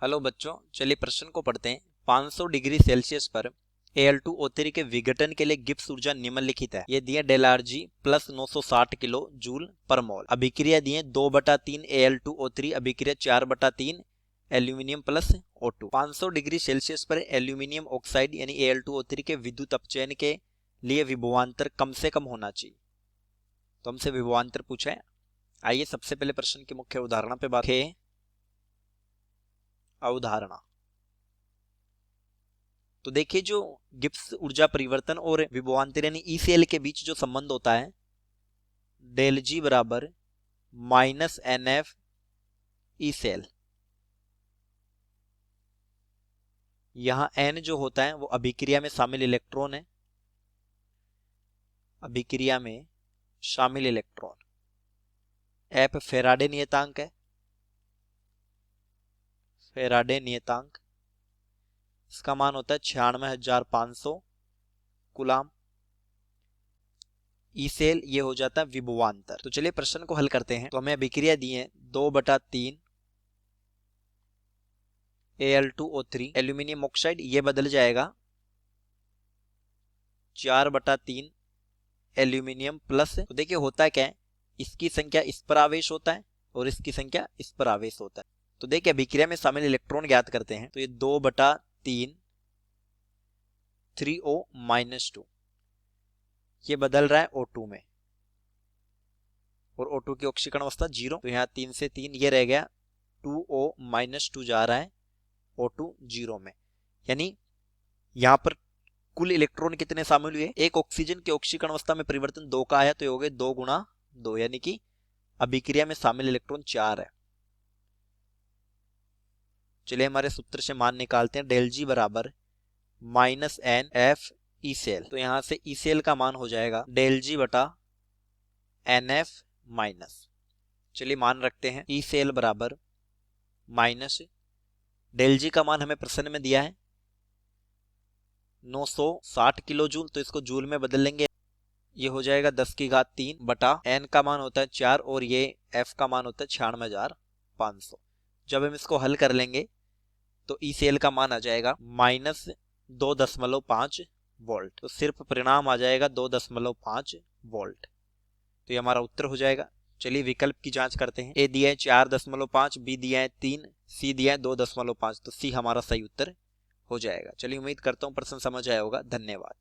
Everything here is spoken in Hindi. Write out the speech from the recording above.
हेलो बच्चों, चलिए प्रश्न को पढ़ते हैं। 500 डिग्री सेल्सियस पर Al2O3 के विघटन के लिए गिब्स ऊर्जा निम्नलिखित है। ये दिए ΔRg प्लस 960 किलो जूल पर मोल। अभिक्रिया दिए 2/3 Al2O3 अभिक्रिया 4/3 aluminium plus O2। 500 degree Celsius पर एल्यूमिनियम ऑक्साइड यानी Al2O3 के विद्युत अपचयन के लिए विभवांतर कम से कम होना चाहिए। तो हमसे विभवांतर पूछा है। आइए सबसे पहले प्रश्न की मुख्य उदाहरण पे बात है। अवधारणा तो देखिए, जो गिब्स ऊर्जा परिवर्तन और विभवांतर यानी ईसीएल के बीच जो संबंध होता है, डेल जी बराबर माइनस NF ईसीएल। यहां N जो होता है वो अभिक्रिया में शामिल इलेक्ट्रॉन है, अभिक्रिया में शामिल इलेक्ट्रॉन। F फेराडे नियतांक है, फेराडे नियतांक, इसका मान होता है 96,500 कूलाम। ईसेल ये हो जाता है विभवांतर। तो चलिए प्रश्न को हल करते हैं। तो हमें अभिक्रिया दी है 2/3 Al2O3 एल्यूमिनियम ऑक्साइड, ये बदल जाएगा 4/3 एल्यूमिनियम प्लस। तो देखिए होता क्या है, इसकी संख्या इस पर आवेश होता है और इसकी संख्या इस पर आवेश होता है। तो देखिए अभिक्रिया में शामिल इलेक्ट्रॉन ज्ञात करते हैं। तो ये 2/3 3O-2 ये बदल रहा है O2 में, और O2 की ऑक्सीकरण अवस्था 0। तो यहाँ 3 से 3 ये रह गया, 2O-2 जा रहा है O2 0 में। यानी यहाँ पर कुल इलेक्ट्रॉन कितने शामिल हुए? एक ऑक्सीजन की ऑक्सीकरण अवस्था में परिवर्तन 2 का आया, तो ये हो गए 2 × 2, यानी कि अभिक्रिया में शामिल इलेक्ट्रॉन 4 है। चलिए हमारे सूत्र से मान निकालते हैं। डेल जी बराबर माइनस NF ईसेल। तो यहां से ईसेल का मान हो जाएगा डेल जी बटा NF माइनस। चलिए मान रखते हैं, ईसेल बराबर माइनस डेल जी का मान हमें प्रश्न में दिया है 960 किलो जूल, तो इसको जूल में बदल लेंगे। ये हो जाएगा 10⁻³ बटा N का मान होता है 4 और ये F का मान होता है 96,500। जब हम इसको हल कर लेंगे तो ईसेल का मान आ जाएगा -2.5 वोल्ट। तो सिर्फ परिणाम आ जाएगा 2.5 वोल्ट। तो ये हमारा उत्तर हो जाएगा। चलिए विकल्प की जांच करते हैं। ए दिया है 4.5, बी दिया है 3, सी दिया है 2.5। तो सी हमारा सही उत्तर हो जाएगा। चलिए उम्मीद करता हूं प्रश्न समझ आया होगा। धन्यवाद।